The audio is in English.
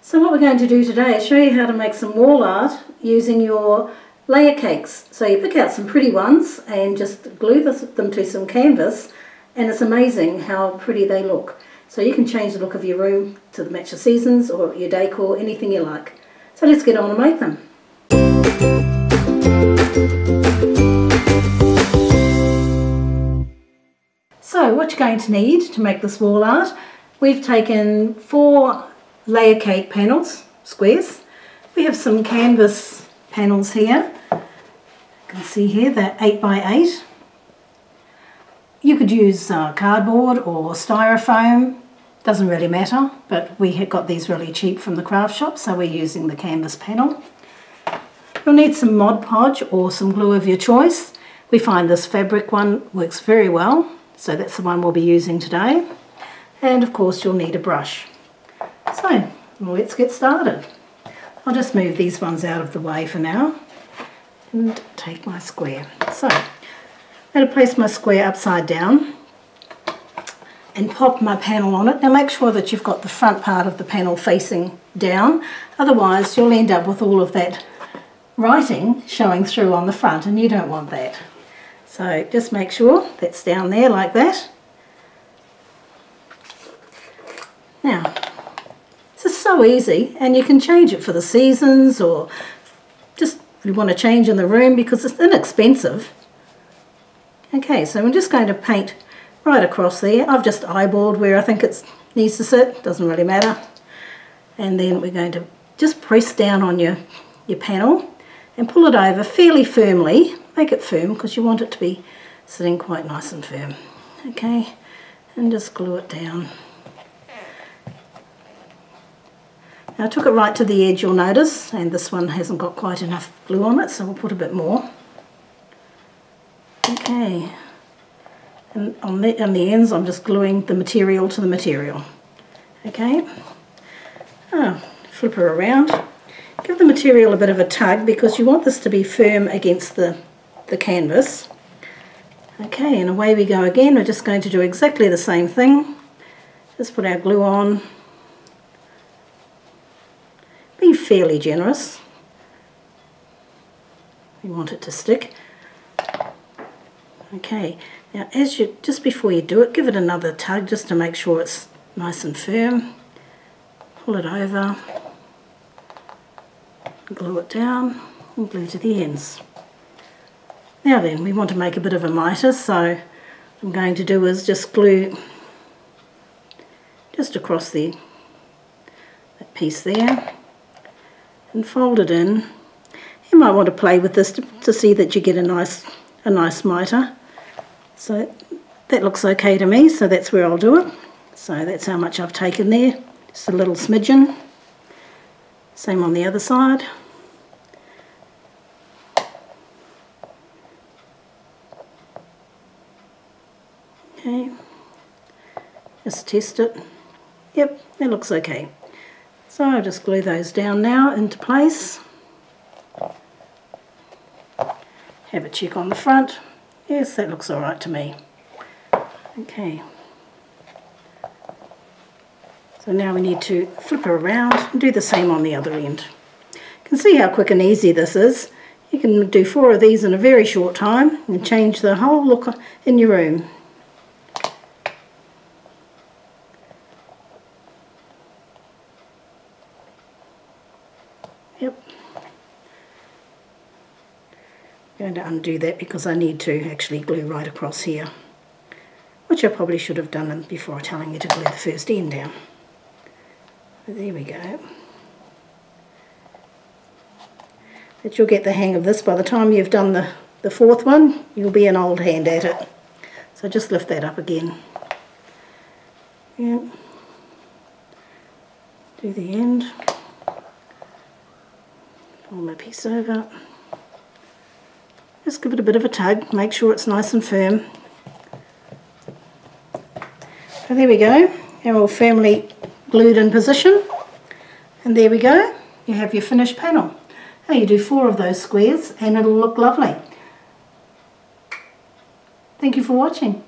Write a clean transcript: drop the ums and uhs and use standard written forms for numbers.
So what we're going to do today is show you how to make some wall art using your layer cakes. So you pick out some pretty ones and just glue them to some canvas, and it's amazing how pretty they look. So you can change the look of your room to match the seasons or your decor, anything you like. So let's get on and make them. So what you're going to need to make this wall art, we've taken 4 layer cake panels, squares. We have some canvas panels here. You can see here they're 8 by 8. You could use cardboard or styrofoam, doesn't really matter, but we have got these really cheap from the craft shop, so we're using the canvas panel. You'll need some Mod Podge or some glue of your choice. We find this fabric one works very well, so that's the one we'll be using today. And of course you'll need a brush. So let's get started. I'll just move these ones out of the way for now and take my square. So I'm going to place my square upside down and pop my panel on it. Now make sure that you've got the front part of the panel facing down, otherwise you'll end up with all of that writing showing through on the front, and you don't want that. So just make sure that's down there like that. Now this is so easy, and you can change it for the seasons or just if you want to change in the room because it's inexpensive. Okay, so I'm just going to paint right across there. I've just eyeballed where I think it needs to sit, doesn't really matter. And then we're going to just press down on your panel and pull it over fairly firmly. Make it firm because you want it to be sitting quite nice and firm. Okay, and just glue it down. Now I took it right to the edge, you'll notice, and this one hasn't got quite enough glue on it, so we'll put a bit more. Okay, and on the ends I'm just gluing the material to the material. Okay, flip her around. Give the material a bit of a tug because you want this to be firm against the canvas. Okay, and away we go again. We're just going to do exactly the same thing. Just put our glue on. Be fairly generous. We want it to stick. Okay, now just before you do it, give it another tug just to make sure it's nice and firm. Pull it over, glue it down, and glue to the ends. Now then, we want to make a bit of a mitre, so what I'm going to do is just glue just across that piece there and fold it in. You might want to play with this to see that you get a nice mitre. So that looks okay to me, so that's where I'll do it. So that's how much I've taken there, just a little smidgen. Same on the other side. Okay, just test it. Yep, it looks okay. So I'll just glue those down now into place. Have a check on the front. Yes, that looks alright to me. Okay. So now we need to flip her around and do the same on the other end. You can see how quick and easy this is. You can do 4 of these in a very short time and change the whole look in your room. Yep. I'm going to undo that because I need to actually glue right across here, which I probably should have done before telling you to glue the first end down. But there we go. But you'll get the hang of this. By the time you've done the 4th one, you'll be an old hand at it. So just lift that up again. Yep. Do the end. Pull my piece over. Just give it a bit of a tug, make sure it's nice and firm. So there we go, they're all firmly glued in position. And there we go, you have your finished panel. Now you do 4 of those squares and it'll look lovely. Thank you for watching.